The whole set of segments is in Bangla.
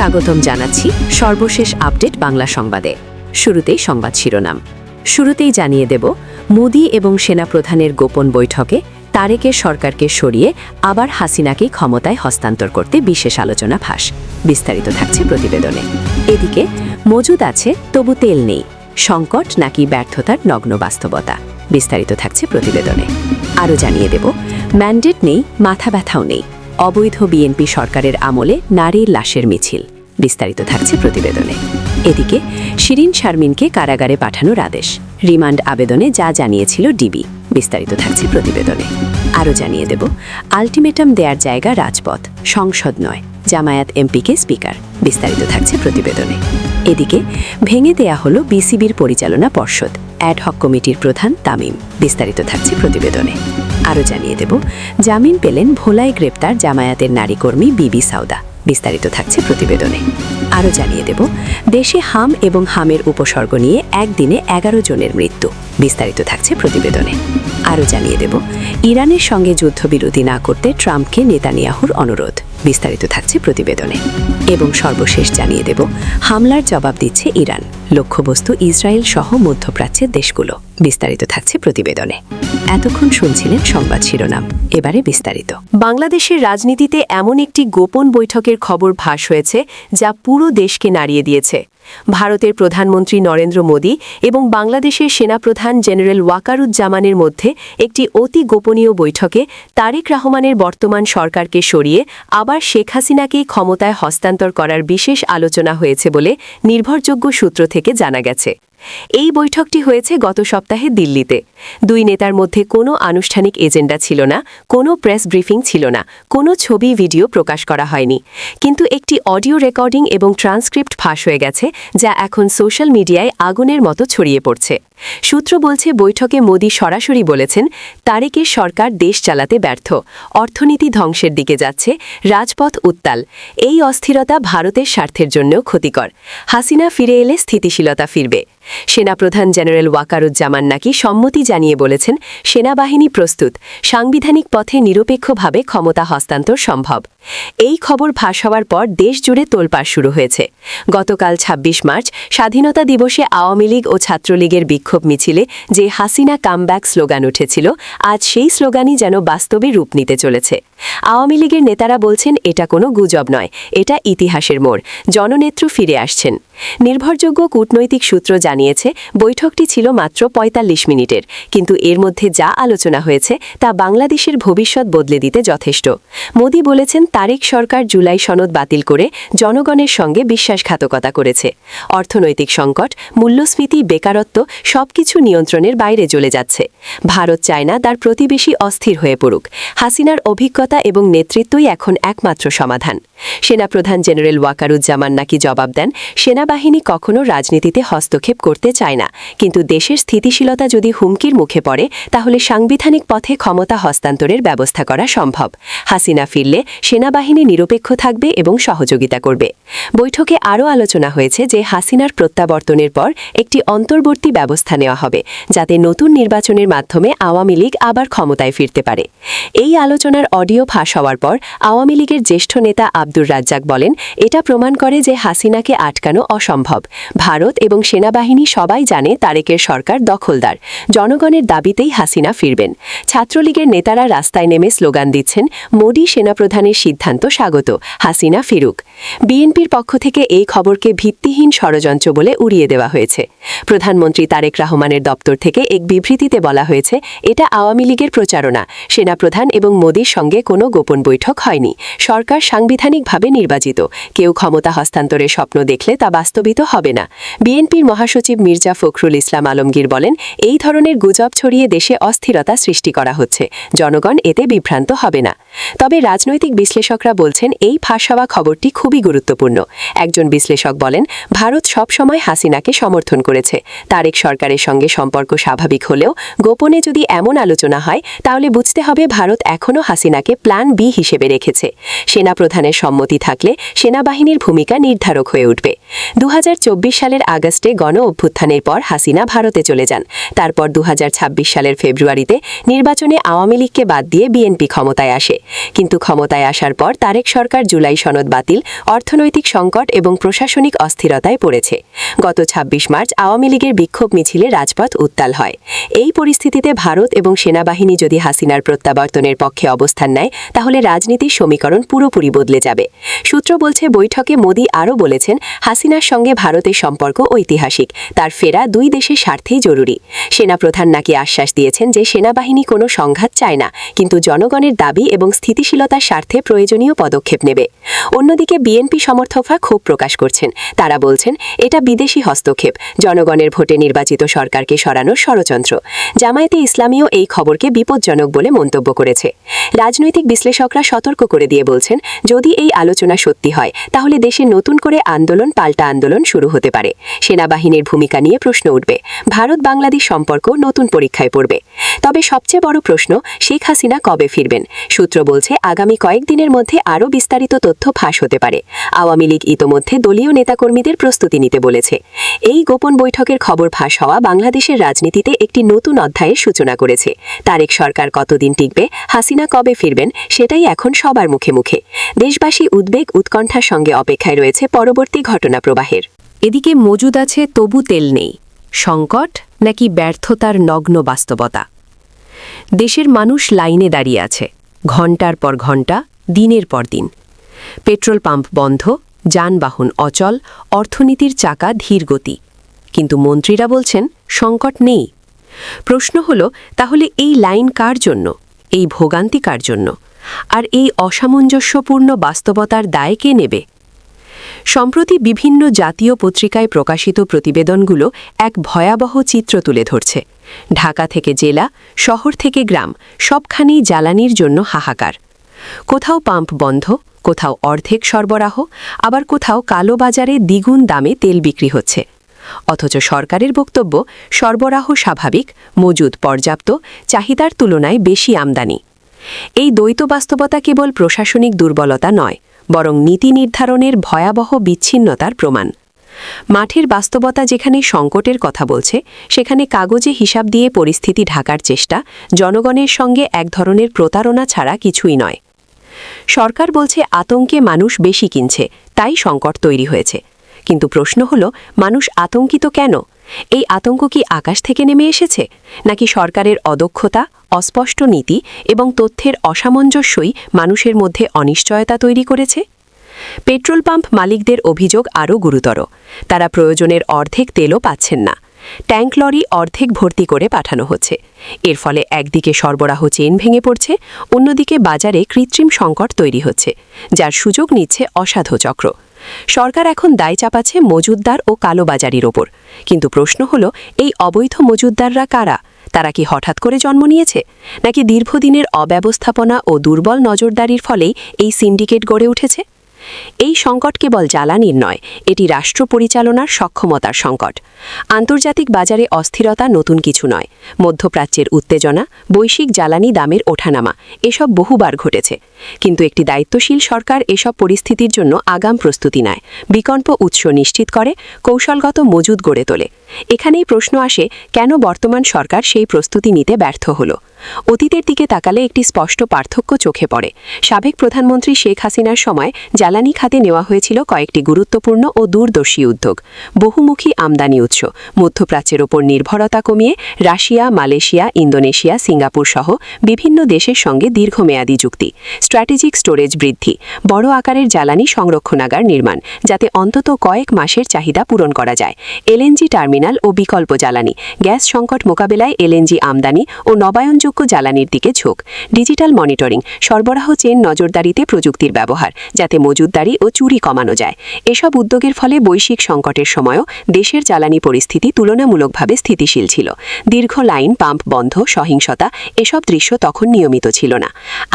স্বাগতম জানাচ্ছি সর্বশেষ আপডেট বাংলা সংবাদে। শুরুতেই সংবাদ শিরোনাম। শুরুতেই জানিয়ে দেব, মোদি এবং সেনাপ্রধানের গোপন বৈঠকে তারেকের সরকারকে সরিয়ে আবার হাসিনাকেই ক্ষমতায় হস্তান্তর করতে বিশেষ আলোচনা ফাঁস। বিস্তারিত থাকছে প্রতিবেদনে। এদিকে মজুদ আছে তবু তেল নেই, সংকট নাকি ব্যর্থতার নগ্ন বাস্তবতা। বিস্তারিত থাকছে প্রতিবেদনে। আরও জানিয়ে দেব, ম্যান্ডেট নেই, মাথা ব্যথাও নেই, অবৈধ বিএনপি সরকারের আমলে নারীর লাশের মিছিল। বিস্তারিত থাকছে প্রতিবেদনে। এদিকে শিরিন শারমিনকে কারাগারে পাঠানোর আদেশ, রিমান্ড আবেদনে যা জানিয়েছিল ডিবি। বিস্তারিত থাকছে প্রতিবেদনে। আরও জানিয়ে দেব, আলটিমেটাম দেয়ার জায়গা রাজপথ, সংসদ নয়, জামায়াত এমপিকে স্পিকার। বিস্তারিত থাকছে প্রতিবেদনে। এদিকে ভেঙে দেয়া হলো বিসিবির পরিচালনা পর্ষদ, অ্যাডহক কমিটির প্রধান তামিম। বিস্তারিত থাকছে প্রতিবেদনে। আরও জানিয়ে দেব, জামিন পেলেন ভোলায় গ্রেপ্তার জামায়াতের নারীকর্মী বিবি সাউদা। বিস্তারিত থাকছে প্রতিবেদনে। আরও জানিয়ে দেব, দেশে হাম এবং হামের উপসর্গ নিয়ে একদিনে 11 জনের মৃত্যু। বিস্তারিত থাকছে প্রতিবেদনে। আরও জানিয়ে দেব, ইরানের সঙ্গে যুদ্ধবিরতি না করতে ট্রাম্পকে নেতানিয়াহুর অনুরোধ। বিস্তারিত থাকছে প্রতিবেদনে। এবং সর্বশেষ জানিয়ে দেব, হামলার জবাব দিচ্ছে ইরান, লক্ষ্যবস্তু ইসরায়েল সহ মধ্যপ্রাচ্যের দেশগুলো। বিস্তারিত থাকছে প্রতিবেদনে। এতক্ষণ শুনছিলেন সংবাদ শিরোনাম, এবারে বিস্তারিত। বাংলাদেশের রাজনীতিতে এমন একটি গোপন বৈঠকের খবর ফাঁস হয়েছে যা পুরো দেশকে নাড়িয়ে দিয়েছে। ভারতের প্রধানমন্ত্রী নরেন্দ্র মোদী এবং বাংলাদেশের সেনাপ্রধান জেনারেল ওয়াকারুজ্জামানের মধ্যে একটি অতি গোপনীয় বৈঠকে তারেক রহমানের বর্তমান সরকারকে সরিয়ে আবার শেখ হাসিনাকেই ক্ষমতায় হস্তান্তর করার বিশেষ আলোচনা হয়েছে বলে নির্ভরযোগ্য সূত্র থেকে জানা গেছে। এই বৈঠকটি হয়েছে গত সপ্তাহে দিল্লিতে। দুই নেতার মধ্যে কোনো আনুষ্ঠানিক এজেন্ডা ছিল না, কোনো প্রেস ব্রিফিং ছিল না, কোনো ছবি ভিডিও প্রকাশ করা হয়নি। কিন্তু একটি অডিও রেকর্ডিং এবং ট্রান্সক্রিপ্ট ফাঁস হয়ে গেছে, যা এখন সোশ্যাল মিডিয়ায় আগুনের মতো ছড়িয়ে পড়ছে। সূত্র বলছে, বৈঠকে মোদি সরাসরি বলেছেন, তারেকের সরকার দেশ চালাতে ব্যর্থ, অর্থনীতি ধ্বংসের দিকে যাচ্ছে, রাজপথ উত্তাল, এই অস্থিরতা ভারতের স্বার্থের জন্যও ক্ষতিকর, হাসিনা ফিরে এলে স্থিতিশীলতা ফিরবে। সেনাপ্রধান জেনারেল ওয়াকারুজ্জামান নাকি সম্মতি জানিয়ে বলেছেন, সেনাবাহিনী প্রস্তুত, সাংবিধানিক পথে নিরপেক্ষভাবে ক্ষমতা হস্তান্তর সম্ভব। এই খবর ফাঁস হওয়ার পর দেশ জুড়ে তোলপাড় শুরু হয়েছে। গতকাল ২৬ মার্চ স্বাধীনতা দিবসে আওয়ামী লীগ ও ছাত্রলীগের বিক্ষোভ মিছিলে যে হাসিনা কামব্যাক স্লোগান উঠেছিল, আজ সেই স্লোগানই যেন বাস্তবে রূপ নিতে চলেছে। আওয়ামী লীগের নেতারা বলছেন, এটা কোনো গুজব নয়, এটা ইতিহাসের মোড়, জননেত্রী ফিরে আসছেন। নির্ভরযোগ্য কূটনৈতিক সূত্র জানিয়েছে, বৈঠকটি ছিল মাত্র ৪৫ মিনিটের, কিন্তু এর মধ্যে যা আলোচনা হয়েছে তা বাংলাদেশের ভবিষ্যৎ বদলে দিতে যথেষ্ট। মোদি বলেছেন, তারেক সরকার জুলাই সনদ বাতিল করে জনগণের সঙ্গে বিশ্বাসঘাতকতা করেছে। অর্থনৈতিক সংকট, মূল্যস্ফীতি, বেকারত্ব সবকিছু নিয়ন্ত্রণের বাইরে চলে যাচ্ছে। ভারত চায় না তার প্রতিবেশী অস্থির হয়ে পড়ুক। হাসিনার অভিজ্ঞতা এবং নেতৃত্বই এখন একমাত্র সমাধান। সেনাপ্রধান জেনারেল ওয়াকারুজ্জামান নাকি জবাব দেন, সেনাবাহিনী কখনো রাজনীতিতে হস্তক্ষেপ করতে চায় না, কিন্তু দেশের স্থিতিশীলতা যদি হুমকির মুখে পড়ে তাহলে সাংবিধানিক পথে ক্ষমতা হস্তান্তরের ব্যবস্থা করা সম্ভব। হাসিনা ফিরলে সেনাবাহিনী নিরপেক্ষ থাকবে এবং সহযোগিতা করবে। বৈঠকে আরও আলোচনা হয়েছে যে হাসিনার প্রত্যাবর্তনের পর একটি অন্তর্বর্তী ব্যবস্থা নেওয়া হবে, যাতে নতুন নির্বাচনের মাধ্যমে আওয়ামী লীগ আবার ক্ষমতায় ফিরতে পারে। এই আলোচনার অডিও ফাঁস হওয়ার পর আওয়ামী লীগের জ্যেষ্ঠ নেতা আব্দুর রাজ্জাক বলেন, এটা প্রমাণ করে যে হাসিনাকে আটকানো অসম্ভব। ভারত এবং সেনাবাহিনী সবাই জানে তারেকের সরকার দখলদার, জনগণের দাবিতেই হাসিনা ফিরবেন। ছাত্রলীগের নেতারা রাস্তায় নেমে স্লোগান দিচ্ছেন, মোদি সেনাপ্রধানের সিদ্ধান্ত স্বাগত, হাসিনা ফিরুক। বিএনপির পক্ষ থেকে এই খবরকে ভিত্তিহীন ষড়যন্ত্র বলে উড়িয়ে দেওয়া হয়েছে। প্রধানমন্ত্রী তারেক রহমানের দপ্তর থেকে এক বিবৃতিতে বলা হয়েছে, এটা আওয়ামী লীগের প্রচারণা, সেনাপ্রধান এবং মোদির সঙ্গে কোনো গোপন বৈঠক হয়নি, সরকার সাংবিধানিকভাবে নির্বাচিত, কেউ ক্ষমতা হস্তান্তরের স্বপ্ন দেখলে তা বাস্তবিত হবে না। বিএনপির মহাসচিব মির্জা ফখরুল ইসলাম আলমগীর বলেন, এই ধরনের গুজব ছড়িয়ে দেশে অস্থিরতা সৃষ্টি করা হচ্ছে, জনগণ এতে বিভ্রান্ত হবে না। তবে রাজনৈতিক বিশ্লেষকরা বলছেন, এই ফাঁস হওয়া খবরটি খুবই গুরুত্বপূর্ণ। একজন একজন বিশ্লেষক বলেন, ভারত সবসময় হাসিনাকে সমর্থন করেছে। তারেক সরকারের সঙ্গে সম্পর্ক স্বাভাবিক হলেও গোপনে যদি এমন আলোচনা হয় তাহলে বুঝতে হবে ভারত এখনও হাসিনাকে প্ল্যান বি হিসেবে রেখেছে। সেনাপ্রধানের সম্মতি থাকলে সেনাবাহিনীর ভূমিকা নির্ধারক হয়ে উঠবে। 2024 সালের আগস্টে গণ অভ্যুত্থানের পর হাসিনা ভারতে চলে যান। তারপর 2026 সালের ফেব্রুয়ারিতে নির্বাচনে আওয়ামী লীগকে বাদ দিয়ে বিএনপি ক্ষমতায় আসে। কিন্তু ক্ষমতায় আসার পর তারেক সরকার জুলাই সনদ বাতিল, অর্থনৈতিক সংকট এবং প্রশাসনিক অস্থিরতায় পড়েছে। গত 26 মার্চ আওয়ামী লীগের বিক্ষোভ মিছিলে রাজপথ উত্তাল হয়। এই পরিস্থিতিতে ভারত এবং সেনাবাহিনী যদি হাসিনার প্রত্যাবর্তনের পক্ষে অবস্থান নেয় তাহলে রাজনীতির সমীকরণ পুরোপুরি বদলে যাবে। সূত্র বলছে, বৈঠকে মোদি আরও বলেছেন, হাসিনার সঙ্গে ভারতের সম্পর্ক ঐতিহাসিক, তার ফেরা দুই দেশের স্বার্থেই জরুরি। সেনাপ্রধান নাকি আশ্বাস দিয়েছেন যে সেনাবাহিনী কোনো সংঘাত চায় না, কিন্তু জনগণের দাবি এবং স্থিতিশীলতার স্বার্থে প্রয়োজনীয় পদক্ষেপ নেবে। অন্যদিকে বিএনপি সমর্থকরা ক্ষোভ প্রকাশ করছেন। তারা বলছেন, এটা বিদেশি হস্তক্ষেপ, জনগণের ভোটে নির্বাচিত সরকারকে সরানোর ষড়যন্ত্র। জামায়াতে ইসলামীও এই খবরকে বিপজ্জনক বলে মন্তব্য করেছে। রাজনৈতিক বিশ্লেষকরা সতর্ক করে দিয়ে বলছেন, যদি এই আলোচনা সত্যি হয় তাহলে দেশে নতুন করে আন্দোলন পাল্টা আন্দোলন শুরু হতে পারে। সেনাবাহিনীর ভূমিকা নিয়ে প্রশ্ন উঠবে। ভারত বাংলাদেশ সম্পর্ক নতুন পরীক্ষায় পড়বে। তবে সবচেয়ে বড় প্রশ্ন, শেখ হাসিনা কবে ফিরবেন? সূত্র বলছে, আগামী কয়েকদিনের মধ্যে আরও বিস্তারিত তথ্য ফাঁস হতে পারে। আওয়ামী লীগ ইতোমধ্যে দলীয় নেতাকর্মীদের প্রস্তুতি নিতে বলেছে। এই গোপন বৈঠকের খবর ফাঁস হওয়া বাংলাদেশের রাজনীতিতে একটি নতুন অধ্যায়ের সূচনা করেছে। তারেক সরকার কতদিন টিকবে, হাসিনা কবে ফিরবেন, সেটাই এখন সবার মুখে মুখে। দেশবাসী উদ্বেগ উৎকণ্ঠার সঙ্গে অপেক্ষায় রয়েছে পরবর্তী ঘটনা প্রবাহের। এদিকে মজুদ আছে তবু তেল নেই। সংকট নাকি ব্যর্থতার নগ্ন বাস্তবতা? দেশের মানুষ লাইনে দাঁড়িয়ে আছে, ঘণ্টার পর ঘণ্টা, দিনের পর দিন। পেট্রোল পাম্প বন্ধ, যানবাহন অচল, অর্থনীতির চাকা ধীর গতি। কিন্তু মন্ত্রীরা বলছেন সংকট নেই। প্রশ্ন হল, তাহলে এই লাইন কার জন্য, এই ভোগান্তি কার জন্য, আর এই অসামঞ্জস্যপূর্ণ বাস্তবতার দায় কে নেবে? সম্প্রতি বিভিন্ন জাতীয় পত্রিকায় প্রকাশিত প্রতিবেদনগুলো এক ভয়াবহ চিত্র তুলে ধরছে। ঢাকা থেকে জেলা, শহর থেকে গ্রাম, সবখানেই জ্বালানির জন্য হাহাকার। কোথাও পাম্প বন্ধ, কোথাও অর্ধেক সরবরাহ, আবার কোথাও কালো বাজারে দ্বিগুণ দামে তেল বিক্রি হচ্ছে। অথচ সরকারের বক্তব্য, সরবরাহ স্বাভাবিক, মজুদ পর্যাপ্ত, চাহিদার তুলনায় বেশি আমদানি। এই দ্বৈত বাস্তবতা কেবল প্রশাসনিক দুর্বলতা নয়, বরং নীতি নির্ধারণের ভয়াবহ বিচ্ছিন্নতার প্রমাণ। মাঠের বাস্তবতা যেখানে সংকটের কথা বলছে, সেখানে কাগজে হিসাব দিয়ে পরিস্থিতি ঢাকার চেষ্টা জনগণের সঙ্গে এক ধরনের প্রতারণা ছাড়া কিছুই নয়। সরকার বলছে আতঙ্কে মানুষ বেশি কিনছে, তাই সংকট তৈরি হয়েছে। কিন্তু প্রশ্ন হল, মানুষ আতঙ্কিত কেন? এই আতঙ্ক কি আকাশ থেকে নেমে এসেছে, নাকি সরকারের অদক্ষতা, অস্পষ্ট নীতি এবং তথ্যের অসামঞ্জস্যই মানুষের মধ্যে অনিশ্চয়তা তৈরি করেছে? পেট্রোল পাম্প মালিকদের অভিযোগ আরও গুরুতর। তারা প্রয়োজনের অর্ধেক তেলও পাচ্ছেন না। ট্যাঙ্ক লরি অর্ধেক ভর্তি করে পাঠানো হচ্ছে। এর ফলে একদিকে সরবরাহ চেইন ভেঙে পড়ছে, অন্যদিকে বাজারে কৃত্রিম সংকট তৈরি হচ্ছে, যার সুযোগ নিচ্ছে অসাধু চক্র। সরকার এখন দায় চাপাচ্ছে মজুতদার ও কালোবাজারির ওপর। কিন্তু প্রশ্ন হল, এই অবৈধ মজুতদাররা কারা? তারা কি হঠাৎ করে জন্ম নিয়েছে, নাকি দীর্ঘদিনের অব্যবস্থাপনা ও দুর্বল নজরদারির ফলেই এই সিন্ডিকেট গড়ে উঠেছে? এই সংকট কেবল জ্বালানির নয়, এটি রাষ্ট্র পরিচালনার সক্ষমতার সংকট। আন্তর্জাতিক বাজারে অস্থিরতা নতুন কিছু নয়। মধ্যপ্রাচ্যের উত্তেজনা, বৈশ্বিক জ্বালানি দামের ওঠানামা, এসব বহুবার ঘটেছে। কিন্তু একটি দায়িত্বশীল সরকার এসব পরিস্থিতির জন্য আগাম প্রস্তুতি নেয়, বিকল্প উৎস নিশ্চিত করে, কৌশলগত মজুদ গড়ে তোলে। এখানেই প্রশ্ন আসে, কেন বর্তমান সরকার সেই প্রস্তুতি নিতে ব্যর্থ হল? অতীতের দিকে তাকালে একটি স্পষ্ট পার্থক্য চোখে পড়ে। সাবেক প্রধানমন্ত্রী শেখ হাসিনার সময় জ্বালানি খাতে নেওয়া হয়েছিল কয়েকটি গুরুত্বপূর্ণ ও দূরদর্শী উদ্যোগ। বহুমুখী আমদানি উৎস, মধ্যপ্রাচ্যের ওপর নির্ভরতা কমিয়ে রাশিয়া, মালয়েশিয়া, ইন্দোনেশিয়া, সিঙ্গাপুর সহ বিভিন্ন দেশের সঙ্গে দীর্ঘমেয়াদী চুক্তি, স্ট্র্যাটেজিক স্টোরেজ বৃদ্ধি, বড় আকারের জ্বালানি সংরক্ষণাগার নির্মাণ, যাতে অন্তত কয়েক মাসের চাহিদা পূরণ করা যায়, এলএনজি টার্মিনাল ও বিকল্প জ্বালানি, গ্যাস সংকট মোকাবেলায় এলএনজি আমদানি ও নবায়নযোগ্য জ্বালানির দিকে ঝোঁক, ডিজিটাল মনিটরিং, সরবরাহ চেইন নজরদারিতে প্রযুক্তির ব্যবহার, যাতে মজুতদারি ও চুরি কমানো যায়। এসব উদ্যোগের ফলে বৈশ্বিক সংকটের সময়ও দেশের জ্বালানি পরিস্থিতি তুলনামূলকভাবে স্থিতিশীল ছিল। দীর্ঘ লাইন, পাম্প বন্ধ, সহিংসতা এসব দৃশ্য তখন নিয়মিত ছিল না।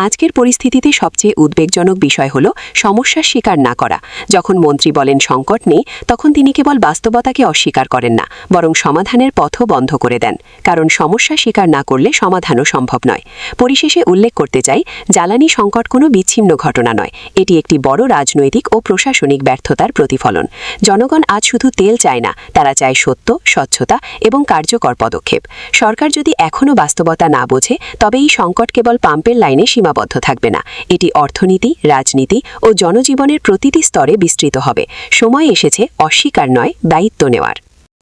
আজকের পরিস্থিতিতে সবচেয়ে উদ্বেগজনক বিষয় হল সমস্যার স্বীকার না করা। যখন মন্ত্রী বলেন সংকট নেই, তখন তিনি কেবল বাস্তবতাকে অস্বীকার করেন না, বরং সমাধানের পথও বন্ধ করে দেন। কারণ সমস্যা স্বীকার না করলে সমাধানও সম্ভব নয়। পরিশেষে উল্লেখ করতে চাই, জ্বালানি সংকট কোনো বিচ্ছিন্ন ঘটনা নয়। এটি একটি বড় রাজনৈতিক ও প্রশাসনিক ব্যর্থতার প্রতিফলন। জনগণ আজ শুধু তেল চায় না, তারা চায় সত্য, স্বচ্ছতা এবং কার্যকর পদক্ষেপ। সরকার যদি এখনও বাস্তবতা না বোঝে, তবে এই সংকট কেবল পাম্পের লাইনে সীমাবদ্ধ থাকবে না। এটি অর্থনীতি, রাজনীতি ও জনজীবনের প্রতিটি স্তরে বিস্তৃত হবে। সময় এসেছে অস্বীকার নয়, দায়িত্ব নেওয়ার।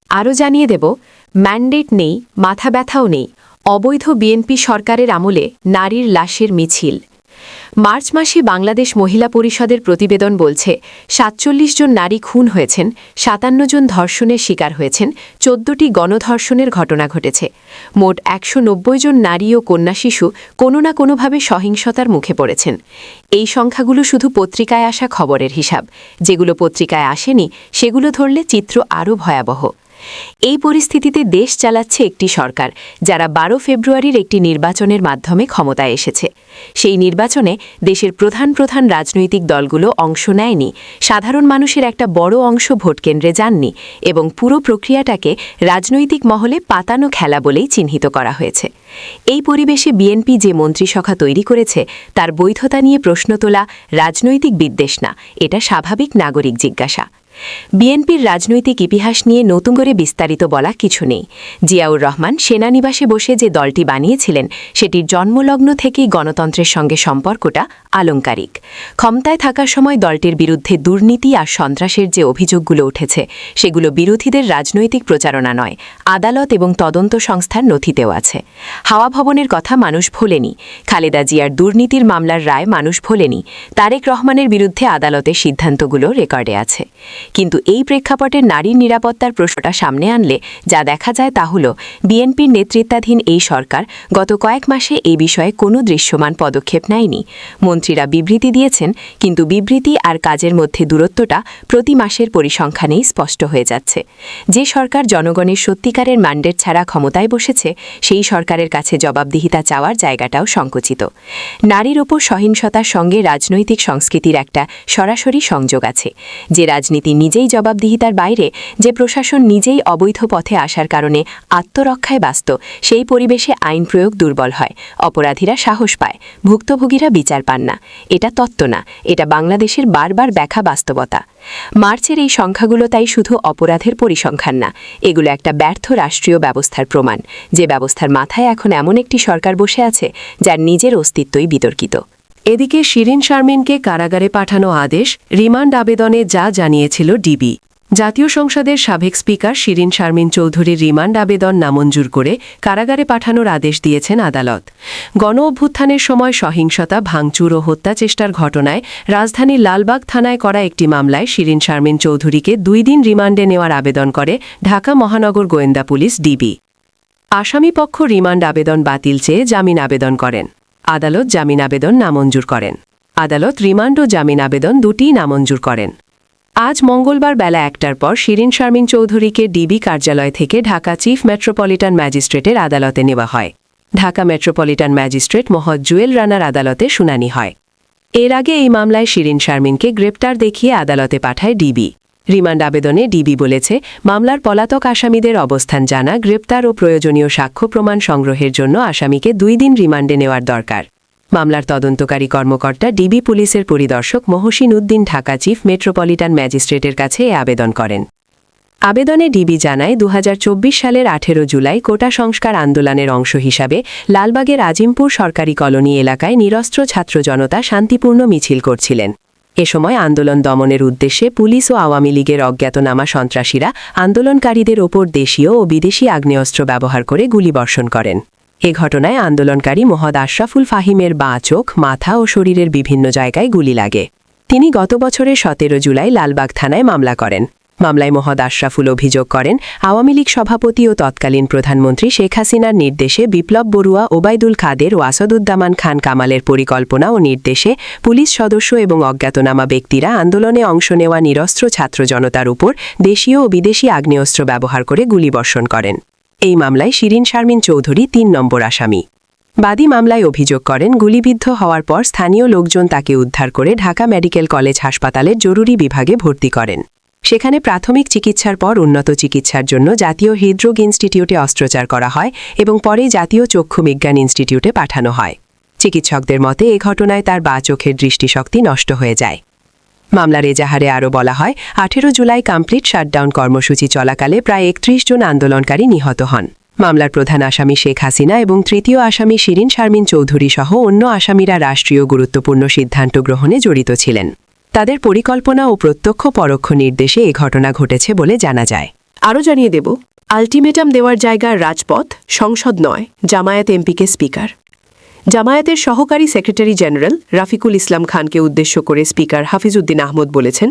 আরও জানিয়ে দেব, ম্যান্ডেট নেই, মাথা ব্যথাও নেই, অবৈধ বিএনপি সরকারের আমলে নারীর লাশের মিছিল। মার্চ মাসে বাংলাদেশ মহিলা পরিষদের প্রতিবেদন বলছে ৪৭ জন নারী খুন হয়েছেন, ৫৭ জন ধর্ষণের শিকার হয়েছেন, ১৪টি গণধর্ষণের ঘটনা ঘটেছে। মোট ১৯০ জন নারী ও কন্যা শিশু কোনো না কোনোভাবে সহিংসতার মুখে পড়েছেন। এই সংখ্যাগুলো শুধু পত্রিকায় আসা খবরের হিসাব। যেগুলো পত্রিকায় আসেনি সেগুলো ধরলে চিত্র আরও ভয়াবহ। এই পরিস্থিতিতে দেশ চালাচ্ছে একটি সরকার, যারা ১২ ফেব্রুয়ারির একটি নির্বাচনের মাধ্যমে ক্ষমতায় এসেছে। সেই নির্বাচনে দেশের প্রধান প্রধান রাজনৈতিক দলগুলো অংশ নেয়নি, সাধারণ মানুষের একটা বড় অংশ ভোটকেন্দ্রে যাননি এবং পুরো প্রক্রিয়াটাকে রাজনৈতিক মহলে পাতানো খেলা বলেই চিহ্নিত করা হয়েছে। এই পরিবেশে বিএনপি যে মন্ত্রিসভা তৈরি করেছে, তার বৈধতা নিয়ে প্রশ্ন তোলা রাজনৈতিক বিদ্বেষ না, এটা স্বাভাবিক নাগরিক জিজ্ঞাসা। বিএনপির রাজনৈতিক ইতিহাস নিয়ে নতুন করে বিস্তারিত বলা কিছু নেই। জিয়াউর রহমান সেনানিবাসে বসে যে দলটি বানিয়েছিলেন, সেটির জন্মলগ্ন থেকেই গণতন্ত্রের সঙ্গে সম্পর্কটা আলংকারিক। ক্ষমতায় থাকার সময় দলটির বিরুদ্ধে দুর্নীতি আর সন্ত্রাসের যে অভিযোগগুলো উঠেছে, সেগুলো বিরোধীদের রাজনৈতিক প্রচারণা নয়, আদালত এবং তদন্ত সংস্থার নথিতেও আছে। হাওয়া ভবনের কথা মানুষ ভোলেনি, খালেদা জিয়ার দুর্নীতির মামলার রায় মানুষ ভোলেনি, তারেক রহমানের বিরুদ্ধে আদালতের সিদ্ধান্তগুলো রেকর্ডে আছে। কিন্তু এই প্রেক্ষাপটে নারীর নিরাপত্তার প্রশ্নটা সামনে আনলে যা দেখা যায় তা হল, বিএনপির নেতৃত্বাধীন এই সরকার গত কয়েক মাসে এই বিষয়ে কোনো দৃশ্যমান পদক্ষেপ নেয়নি। মন্ত্রীরা বিবৃতি দিয়েছেন, কিন্তু বিবৃতি আর কাজের মধ্যে দূরত্বটা প্রতি মাসের পরিসংখ্যানেই স্পষ্ট হয়ে যাচ্ছে। যে সরকার জনগণের সত্যিকারের ম্যান্ডেট ছাড়া ক্ষমতায় বসেছে, সেই সরকারের কাছে জবাবদিহিতা চাওয়ার জায়গাটাও সংকুচিত। নারীর ওপর সহিংসতার সঙ্গে রাজনৈতিক সংস্কৃতির একটা সরাসরি সংযোগ আছে। যে রাজনীতি নিজেই জবাবদিহিতার বাইরে, যে প্রশাসন নিজেই অবৈধ পথে আসার কারণে আত্মরক্ষায় ব্যস্ত, সেই পরিবেশে আইন প্রয়োগ দুর্বল হয়, অপরাধীরা সাহস পায়, ভুক্তভোগীরা বিচার পান না। এটা তত্ত্ব না, এটা বাংলাদেশের বারবার দেখা বাস্তবতা। মার্চের এই সংখ্যাগুলো তাই শুধু অপরাধের পরিসংখ্যান না, এগুলো একটা ব্যর্থ রাষ্ট্রীয় ব্যবস্থার প্রমাণ, যে ব্যবস্থার মাথায় এখন এমন একটি সরকার বসে আছে যার নিজের অস্তিত্বই বিতর্কিত। এদিকে শিরিন শারমিনকে কারাগারে পাঠানো আদেশ, রিমান্ড আবেদনে যা জানিয়েছিল ডিবি। জাতীয় সংসদের সাবেক স্পিকার শিরিন শারমিন চৌধুরীর রিমান্ড আবেদন নামঞ্জুর করে কারাগারে পাঠানোর আদেশ দিয়েছেন আদালত। গণ অভ্যুত্থানের সময় সহিংসতা, ভাঙচুর ও হত্যাচেষ্টার ঘটনায় রাজধানীর লালবাগ থানায় করা একটি মামলায় শিরিন শারমিন চৌধুরীকে 2 দিন রিমান্ডে নেওয়ার আবেদন করে ঢাকা মহানগর গোয়েন্দা পুলিশ ডিবি। আসামিপক্ষ রিমান্ড আবেদন বাতিল চেয়ে জামিন আবেদন করেন। আদালত জামিন আবেদন নামঞ্জুর করেন। আদালত রিমান্ড ও জামিন আবেদন দুটিই নামঞ্জুর করেন। আজ মঙ্গলবার বেলা 1টার পর শিরিন শারমিন চৌধুরীকে ডিবি কার্যালয় থেকে ঢাকা চিফ মেট্রোপলিটন ম্যাজিস্ট্রেটের আদালতে নেওয়া হয়। ঢাকা মেট্রোপলিটন ম্যাজিস্ট্রেট মোহাম্মদ জুয়েল রানার আদালতে শুনানি হয়। এর আগে এই মামলায় শিরিন শারমিনকে গ্রেপ্তার দেখিয়ে আদালতে পাঠায় ডিবি। রিমান্ড আবেদনে ডিবি বলেছে, মামলার পলাতক আসামিদের অবস্থান জানা, গ্রেপ্তার ও প্রয়োজনীয় সাক্ষ্য প্রমাণ সংগ্রহের জন্য আসামিকে 2 দিন রিমান্ডে নেওয়ার দরকার। মামলার তদন্তকারী কর্মকর্তা ডিবি পুলিশের পরিদর্শক মহসিন উদ্দিন ঢাকা চিফ মেট্রোপলিটন ম্যাজিস্ট্রেটের কাছে এ আবেদন করেন। আবেদনে ডিবি জানায়, 2024 সালের 18 জুলাই কোটা সংস্কার আন্দোলনের অংশ হিসাবে লালবাগের আজিমপুর সরকারি কলোনি এলাকায় নিরস্ত্র ছাত্র জনতা শান্তিপূর্ণ মিছিল করছিলেন। এ সময় আন্দোলন দমনের উদ্দেশ্যে পুলিশ ও আওয়ামী লীগের অজ্ঞাতনামা সন্ত্রাসীরা আন্দোলনকারীদের ওপর দেশীয় ও বিদেশি আগ্নেয়াস্ত্র ব্যবহার করে গুলিবর্ষণ করেন। এ ঘটনায় আন্দোলনকারী মোহাম্মদ আশরাফুল ফাহিমের বাঁ চোখ, মাথা ও শরীরের বিভিন্ন জায়গায় গুলি লাগে। তিনি গত বছরের 17 জুলাই লালবাগ থানায় মামলা করেন। মামলায় মোহাম্মদ আশরাফুল অভিযোগ করেন আওয়ামী লীগ সভাপতি ও তৎকালীন প্রধানমন্ত্রী শেখ হাসিনার নির্দেশে বিপ্লব বড়ুয়া, ওবায়দুল কাদের ও আসাদুজ্জামান খান কামালের পরিকল্পনা ও নির্দেশে পুলিশ সদস্য এবং অজ্ঞাতনামা ব্যক্তিরা আন্দোলনে অংশ নেওয়া নিরস্ত্র ছাত্র জনতার উপর দেশীয় ও বিদেশি আগ্নেয়াস্ত্র ব্যবহার করে গুলিবর্ষণ করেন। এই মামলায় শিরিন শারমিন চৌধুরী ৩ নম্বর আসামি। বাদী মামলায় অভিযোগ করেন গুলিবিদ্ধ হওয়ার পর স্থানীয় লোকজন তাকে উদ্ধার করে ঢাকা মেডিকেল কলেজ হাসপাতালের জরুরি বিভাগে ভর্তি করেন। সেখানে প্রাথমিক চিকিৎসার পর উন্নত চিকিৎসার জন্য জাতীয় হৃদরোগ ইনস্টিটিউটে অস্ত্রোপচার করা হয় এবং পরে জাতীয় চক্ষু বিজ্ঞান ইনস্টিটিউটে পাঠানো হয়। চিকিৎসকদের মতে এ ঘটনায় তার বাঁ চোখের দৃষ্টিশক্তি নষ্ট হয়ে যায়। মামলার এজাহারে আরও বলা হয় ১৮ জুলাই কমপ্লিট শাটডাউন কর্মসূচি চলাকালে প্রায় ৩১ জন আন্দোলনকারী নিহত হন। মামলার প্রধান আসামি শেখ হাসিনা এবং তৃতীয় আসামি শিরিন শারমিন চৌধুরী সহ অন্য আসামিরা রাষ্ট্রীয় গুরুত্বপূর্ণ সিদ্ধান্ত গ্রহণে জড়িত ছিলেন। তাদের পরিকল্পনা ও প্রত্যক্ষ পরোক্ষ নির্দেশে এ ঘটনা ঘটেছে বলে জানা যায়। আরও জানিয়ে দেব, আলটিমেটাম দেওয়ার জায়গার রাজপথ, সংসদ নয়, জামায়াত এমপিকে স্পিকার। জামায়াতের সহকারী সেক্রেটারি জেনারেল রাফিকুল ইসলাম খানকে উদ্দেশ্য করে স্পিকার হাফিজউদ্দিন আহমদ বলেছেন,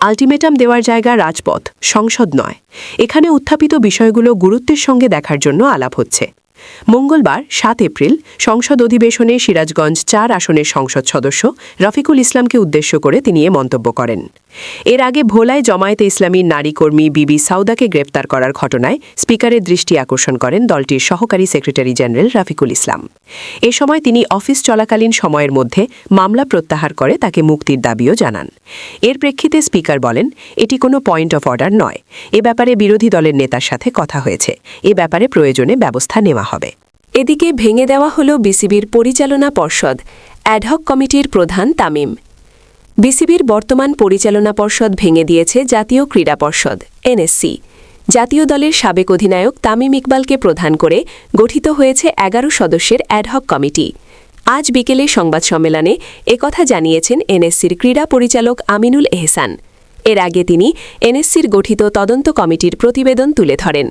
আলটিমেটাম দেওয়ার জায়গা রাজপথ, সংসদ নয়। এখানে উত্থাপিত বিষয়গুলো গুরুত্বের সঙ্গে দেখার জন্য আলাপ হচ্ছে। মঙ্গলবার ৭ এপ্রিল সংসদ অধিবেশনে সিরাজগঞ্জ ৪ আসনের সংসদ সদস্য রফিকুল ইসলামকে উদ্দেশ্য করে তিনি এ মন্তব্য করেন। এর আগে ভোলায় জামায়াতে ইসলামীর নারী কর্মী বিবি সাউদাকে গ্রেপ্তার করার ঘটনায় স্পিকারের দৃষ্টি আকর্ষণ করেন দলটির সহকারী সেক্রেটারি জেনারেল রাফিকুল ইসলাম। এ সময় তিনি অফিস চলাকালীন সময়ের মধ্যে মামলা প্রত্যাহার করে তাকে মুক্তির দাবিও জানান। এর প্রেক্ষিতে স্পিকার বলেন, এটি কোনো পয়েন্ট অফ অর্ডার নয়। এ ব্যাপারে বিরোধী দলের নেতার সাথে কথা হয়েছে। এ ব্যাপারে প্রয়োজনে ব্যবস্থা নেওয়া হবে। এদিকে ভেঙে দেওয়া হল বিসিবির পরিচালনা পর্ষদ, অ্যাডহক কমিটির প্রধান তামিম। বিসিবির বর্তমান পরিচালনা পর্ষদ ভেঙে দিয়েছে জাতীয় ক্রীড়া পর্ষদ, এনএসসি। জাতীয় দলের সাবেক অধিনায়ক তামিম ইকবালকে প্রধান করে গঠিত হয়েছে ১১ সদস্যের অ্যাডহক কমিটি। আজ বিকেলে সংবাদ সম্মেলনে একথা জানিয়েছেন এনএসসির ক্রীড়া পরিচালক আমিনুল এহসান। এর আগে তিনি এনএসসির গঠিত তদন্ত কমিটির প্রতিবেদন তুলে ধরেন।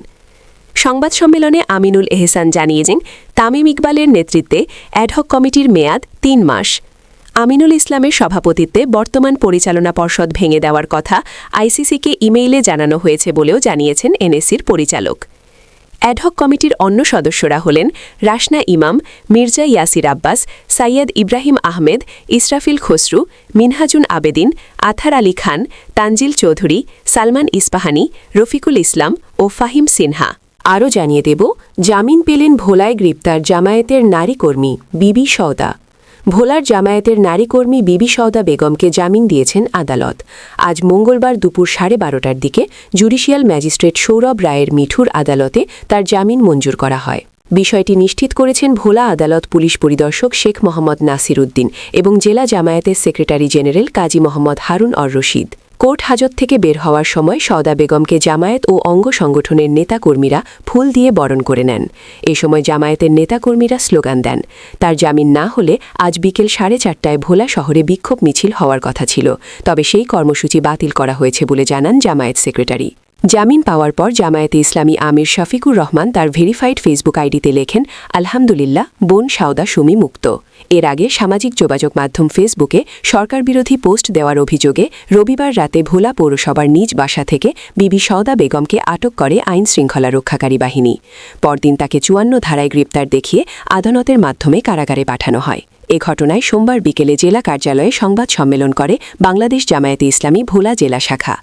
সংবাদ সম্মেলনে আমিনুল এহসান জানিয়েছেন, তামিম ইকবালের নেতৃত্বে অ্যাডহক কমিটির মেয়াদ ৩ মাস। আমিনুল ইসলামের সভাপতিত্বে বর্তমান পরিচালনা পর্ষদ ভেঙে দেওয়ার কথা আইসিসিকে ইমেইলে জানানো হয়েছে বলেও জানিয়েছেন এনএসসির পরিচালক। অ্যাডহক কমিটির অন্য সদস্যরা হলেন রাশনা ইমাম, মির্জা ইয়াসির আব্বাস, সাইয়্যদ ইব্রাহিম আহমেদ, ইসরাফিল খসরু, মিনহাজুন আবেদিন, আথার আলী খান, তানজিল চৌধুরী, সালমান ইস্পাহানি, রফিকুল ইসলাম ও ফাহিম সিনহা। আরও জানিয়ে দেব, জামিন পেলেন ভোলায় গ্রেপ্তার জামায়াতের নারী কর্মী বিবি সওদা। ভোলার জামায়াতের নারী কর্মী বিবি সওদা বেগমকে জামিন দিয়েছেন আদালত। আজ মঙ্গলবার দুপুর 12:30টার দিকে জুডিশিয়াল ম্যাজিস্ট্রেট সৌরভ রায়ের মিঠুর আদালতে তার জামিন মঞ্জুর করা হয়। বিষয়টি নিশ্চিত করেছেন ভোলা আদালত পুলিশ পরিদর্শক শেখ মোহাম্মদ নাসির উদ্দিন এবং জেলা জামায়াতের secretary general Kazi Mohammad Harun or Rashid. Court হাজত থেকে বের হওয়ার সময় সওদা বেগমকে জামায়াত ও অঙ্গ সংগঠনের নেতাকর্মীরা ফুল দিয়ে বরণ করে নেন। এ সময় জামায়াতের নেতাকর্মীরা স্লোগান দেন। তার জামিন না হলে আজ বিকেল 4:30টায় ভোলা শহরে বিক্ষোভ মিছিল হওয়ার কথা ছিল, তবে সেই কর্মসূচি বাতিল করা হয়েছে বলে জানান জামায়াত সেক্রেটারি। জামিন পাওয়ার পর জামায়াতে ইসলামী আমির শফিকুর রহমান তার ভেরিফাইড ফেসবুক আইডিতে লেখেন, আলহামদুলিল্লাহ, বোন সাওদা সুমি মুক্ত। এর আগে সামাজিক যোগাযোগ মাধ্যম ফেসবুকে সরকারবিরোধী পোস্ট দেওয়ার অভিযোগে রবিবার রাতে ভোলা পৌরসভার নিজ বাসা থেকে বিবি সওদা বেগমকে আটক করে আইন শৃঙ্খলা রক্ষাকারী বাহিনী। পরদিন তাকে ৫৪ ধারায় গ্রেপ্তার দেখিয়ে আদালতের মাধ্যমে কারাগারে পাঠানো হয়। এ ঘটনায় সোমবার বিকেলে জেলা কার্যালয়ে সংবাদ সম্মেলন করে বাংলাদেশ জামায়াতে ইসলামী ভোলা জেলা শাখা।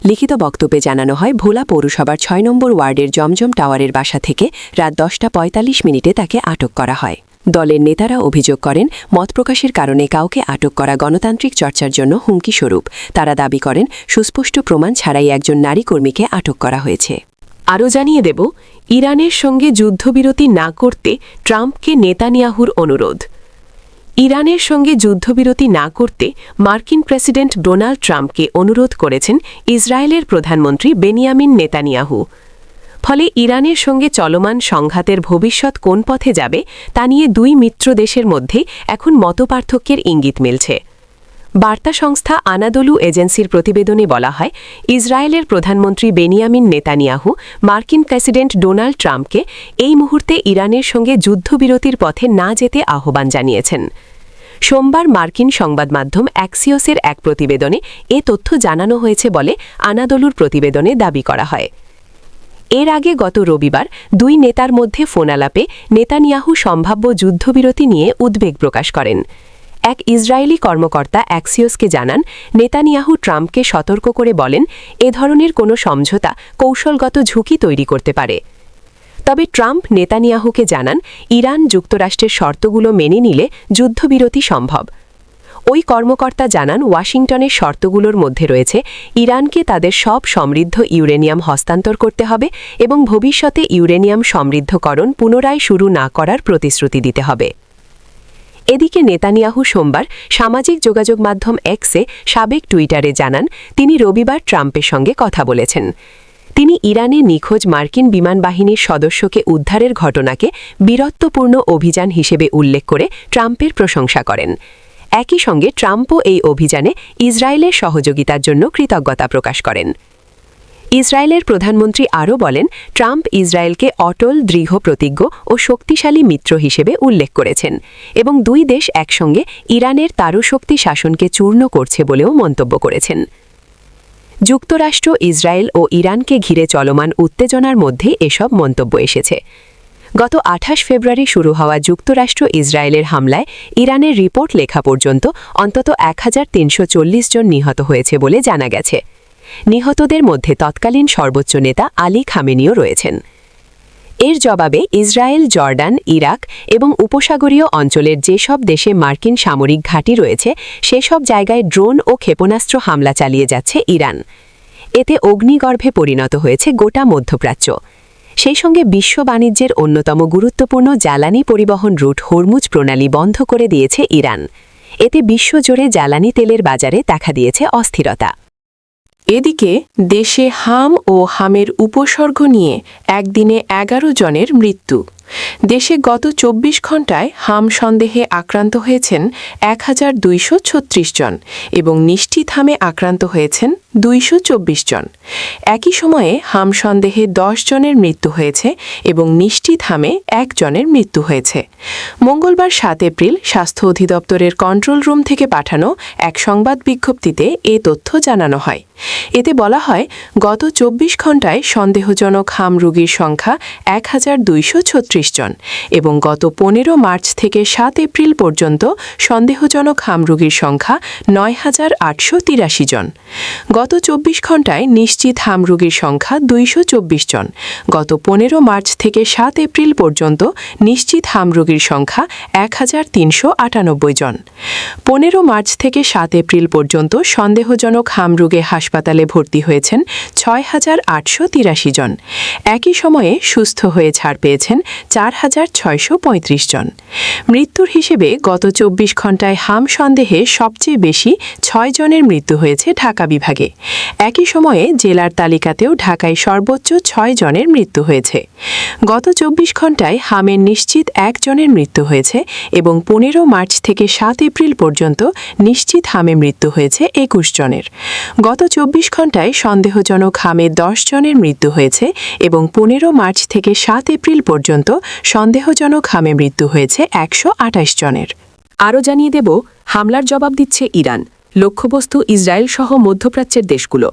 লিখিত বক্তব্যে জানানো হয়, ভোলা পৌরসভার ৬ নম্বর ওয়ার্ডের জমজম টাওয়ারের বাসা থেকে রাত 10:৪৫ তাকে আটক করা হয়। দলের নেতারা অভিযোগ করেন, মত প্রকাশের কারণে কাউকে আটক করা গণতান্ত্রিক চর্চার জন্য হুমকি স্বরূপ। তারা দাবি করেন, সুস্পষ্ট প্রমাণ ছাড়াই একজন নারী কর্মীকে আটক করা হয়েছে। আরও জানিয়ে দেব, ইরানের সঙ্গে যুদ্ধবিরতি না করতে ট্রাম্পকে নেতানিয়াহুর অনুরোধ। ইরানের সঙ্গে যুদ্ধবিরতি না করতে মার্কিন প্রেসিডেন্ট ডোনাল্ড ট্রাম্পকে অনুরোধ করেছেন ইসরায়েলের প্রধানমন্ত্রী বেনিয়ামিন নেতানিয়াহু। ফলে ইরানের সঙ্গে চলমান সংঘাতের ভবিষ্যৎ কোন পথে যাবে তা নিয়ে দুই মিত্র দেশের মধ্যে এখন মতপার্থক্যের ইঙ্গিত মিলছে। বার্তা সংস্থা আনাদোলু এজেন্সির প্রতিবেদনে বলা হয়, ইসরায়েলের প্রধানমন্ত্রী বেনিয়ামিন নেতানিয়াহু মার্কিন প্রেসিডেন্ট ডোনাল্ড ট্রাম্পকে এই মুহূর্তে ইরানের সঙ্গে যুদ্ধবিরতির পথে না যেতে আহ্বান জানিয়েছেন। সোমবার মার্কিন সংবাদ মাধ্যম অ্যাক্সিওসের এক প্রতিবেদনে এ তথ্য জানানো হয়েছে বলে আনাদোলুর প্রতিবেদনে দাবি করা হয়। এর আগে গত রবিবার দুই নেতার মধ্যে ফোনালাপে নেতানিয়াহু সম্ভাব্য যুদ্ধবিরতি নিয়ে উদ্বেগ প্রকাশ করেন। এক ইসরায়েলি কর্মকর্তা অ্যাক্সিওসকে জানান, নেতানিয়াহু ট্রাম্পকে সতর্ক করে বলেন, এ ধরনের কোনো সমঝোতা কৌশলগত ঝুঁকি তৈরি করতে পারে। তবে ট্রাম্প নেতানিয়াহুকে জানান, ইরান যুক্তরাষ্ট্রের শর্তগুলো মেনে নিলে যুদ্ধবিরতি সম্ভব। ওই কর্মকর্তা জানান, ওয়াশিংটনের শর্তগুলোর মধ্যে রয়েছে ইরানকে তাদের সব সমৃদ্ধ ইউরেনিয়াম হস্তান্তর করতে হবে এবং ভবিষ্যতে ইউরেনিয়াম সমৃদ্ধকরণ পুনরায় শুরু না করার প্রতিশ্রুতি দিতে হবে। এদিকে নেতানিয়াহু সোমবার সামাজিক যোগাযোগ মাধ্যম এক্সে সাবেক টুইটারে জানান, তিনি রবিবার ট্রাম্পের সঙ্গে কথা বলেছেন। তিনি ইরানে নিখোঁজ মার্কিন বিমান বাহিনীর সদস্যকে উদ্ধারের ঘটনাকে বীরত্বপূর্ণ অভিযান হিসেবে উল্লেখ করে ট্রাম্পের প্রশংসা করেন। একই সঙ্গে ট্রাম্পও এই অভিযানে ইসরায়েলের সহযোগিতার জন্য কৃতজ্ঞতা প্রকাশ করেন। ইসরায়েলের প্রধানমন্ত্রী আরও বলেন, ট্রাম্প ইসরায়েলকে অটল, দৃঢ় প্রতিজ্ঞ ও শক্তিশালী মিত্র হিসেবে উল্লেখ করেছেন এবং দুই দেশ একসঙ্গে ইরানের তারুশক্তি শাসনকে চূর্ণ করছে বলেও মন্তব্য করেছেন। যুক্তরাষ্ট্র, ইসরায়েল ও ইরানকে ঘিরে চলমান উত্তেজনার মধ্যে এসব মন্তব্য এসেছে। গত ২৮ ফেব্রুয়ারি শুরু হওয়া যুক্তরাষ্ট্র ইসরায়েলের হামলায় ইরানের রিপোর্ট লেখা পর্যন্ত অন্তত ১৩৪০ জন নিহত হয়েছে বলে জানা গেছে। নিহতদের মধ্যে তৎকালীন সর্বোচ্চ নেতা আলী খামেনিও রয়েছেন। এর জবাবে ইসরায়েল, জর্ডান, ইরাক এবং উপসাগরীয় অঞ্চলের যেসব দেশে মার্কিন সামরিক ঘাঁটি রয়েছে সেসব জায়গায় ড্রোন ও ক্ষেপণাস্ত্র হামলা চালিয়ে যাচ্ছে ইরান। এতে অগ্নিগর্ভে পরিণত হয়েছে গোটা মধ্যপ্রাচ্য। সেই সঙ্গে বিশ্ব বাণিজ্যের অন্যতম গুরুত্বপূর্ণ জ্বালানি পরিবহন রুট হরমুজ প্রণালী বন্ধ করে দিয়েছে ইরান। এতে বিশ্বজুড়ে জ্বালানি তেলের বাজারে দেখা দিয়েছে অস্থিরতা। এদিকে দেশে হাম ও হামের উপসর্গ নিয়ে একদিনে ১১ জনের মৃত্যু। দেশে গত ২৪ ঘণ্টায় হাম সন্দেহে আক্রান্ত হয়েছেন ১,২৩৬ জন এবং নিশ্চিত হামে আক্রান্ত হয়েছেন ২২৪ জন। একই সময়ে হাম সন্দেহে ১০ জনের মৃত্যু হয়েছে এবং নিশ্চিত হামে ১ জনের মৃত্যু হয়েছে। মঙ্গলবার ৭ এপ্রিল স্বাস্থ্য অধিদপ্তরের কন্ট্রোল রুম থেকে পাঠানো এক সংবাদ বিজ্ঞপ্তিতে এ তথ্য জানানো হয়। এতে বলা হয়, গত ২৪ ঘণ্টায় সন্দেহজনক হাম রোগীর সংখ্যা ১,২৩৬ জন এবং গত ১৫ মার্চ থেকে ৭ এপ্রিল পর্যন্ত সন্দেহজনক হাম রোগীর সংখ্যা ৯,৮৮৩ জন। গত ২৪ ঘণ্টায় নিশ্চিত হাম রোগীর সংখ্যা ২২৪ জন। গত ১৫ মার্চ থেকে ৭ এপ্রিল পর্যন্ত নিশ্চিত হাম রোগীর সংখ্যা ১,৩৯৮ জন। ১৫ মার্চ থেকে ৭ এপ্রিল পর্যন্ত সন্দেহজনক হাম রোগে হাসপাতালে ভর্তি হয়েছেন ৬,৮৮৩ জন। একই সময়ে সুস্থ হয়ে ছাড় পেয়েছেন ৪,৬৩৫ জন। মৃত্যুর হিসেবে গত ২৪ ঘণ্টায় হাম সন্দেহে সবচেয়ে বেশি ৬ জনের মৃত্যু হয়েছে ঢাকা বিভাগে। একই সময়ে জেলার তালিকাতেও ঢাকায় সর্বোচ্চ ৬ জনের মৃত্যু হয়েছে। গত ২৪ ঘণ্টায় হামের নিশ্চিত ১ জনের মৃত্যু হয়েছে এবং ১৫ মার্চ থেকে ৭ এপ্রিল পর্যন্ত নিশ্চিত হামে মৃত্যু হয়েছে ২১ জনের। গত ২৪ ঘণ্টায় সন্দেহজনক হামে ১০ জনের মৃত্যু হয়েছে এবং ১৫ মার্চ থেকে ৭ এপ্রিল পর্যন্ত সন্দেহজনক হামে মৃত্যু হয়েছে ১২৮ জনের। আরও জানিয়ে দেব, হামলার জবাব দিচ্ছে ইরান। লক্ষ্যবস্তু ইসরায়েল সহ মধ্যপ্রাচ্যের দেশগুলো।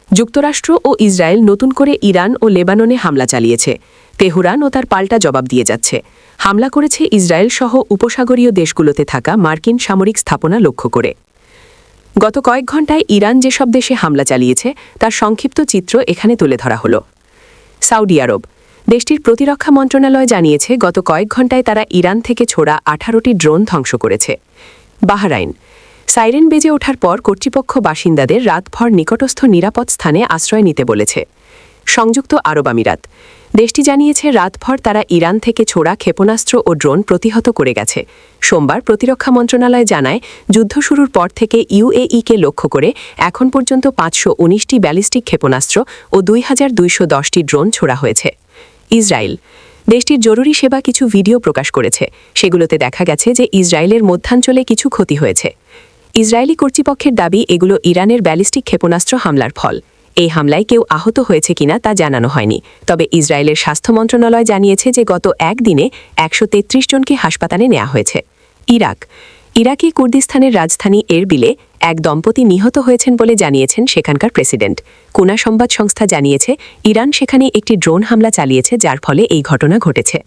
যুক্তরাষ্ট্র ও ইসরায়েল নতুন করে ইরান ও লেবাননে হামলা চালিয়েছে। তেহরান ও তার পাল্টা জবাব দিয়ে যাচ্ছে। হামলা করেছে ইসরায়েল সহ উপসাগরীয় দেশগুলোতে থাকা মার্কিন সামরিক স্থাপনা লক্ষ্য করে। গত কয়েক ঘণ্টায় ইরান যেসব দেশে হামলা চালিয়েছে তার সংক্ষিপ্ত চিত্র এখানে তুলে ধরা হলো। সৌদি আরব। দেশটির প্রতিরক্ষা মন্ত্রণালয় জানিয়েছে, গত কয়েক ঘণ্টায় তারা ইরান থেকে ছোড়া ১৮টি ড্রোন ধ্বংস করেছে। বাহরাইন। সাইরেন বেজে ওঠার পর কর্তৃপক্ষ বাসিন্দাদের রাতভর নিকটস্থ নিরাপদ স্থানে আশ্রয় নিতে বলেছে। সংযুক্ত আরব আমিরাত। দেশটি জানিয়েছে, রাতভর তারা ইরান থেকে ছোড়া ক্ষেপণাস্ত্র ও ড্রোন প্রতিহত করে গেছে। সোমবার প্রতিরক্ষা মন্ত্রণালয় জানায়, যুদ্ধ শুরুর পর থেকে ইউএইকে লক্ষ্য করে এখন পর্যন্ত ৫১৯টি ব্যালিস্টিক ক্ষেপণাস্ত্র ও ২,২১০টি ড্রোন ছোড়া হয়েছে। ইসরায়েল। দেশটির জরুরি সেবা কিছু ভিডিও প্রকাশ করেছে। সেগুলোতে দেখা গেছে যে ইসরায়েলের মধ্যাঞ্চলে কিছু ক্ষতি হয়েছে। ইসরায়েলি কর্তৃপক্ষের দাবি, এগুলো ইরানের ব্যালিস্টিক ক্ষেপণাস্ত্র হামলার ফল। এই হামলায় কেউ আহত হয়েছে কিনা তা জানানো হয়নি। তবে ইসরায়েলের স্বাস্থ্য মন্ত্রণালয় জানিয়েছে যে গত একদিনে ১৩৩ জনকে হাসপাতালে নেওয়া হয়েছে। ইরাক। ইরাকি কুর্দিস্তানের রাজধানী এরবিলে এক দম্পতি নিহত হয়েছেন বলে জানিয়েছেন সেখানকার প্রেসিডেন্ট। কুনা সংবাদ সংস্থা জানিয়েছে ইরান সেখানে একটি ড্রোন হামলা চালিয়েছে, যার ফলে এই ঘটনা ঘটেছে।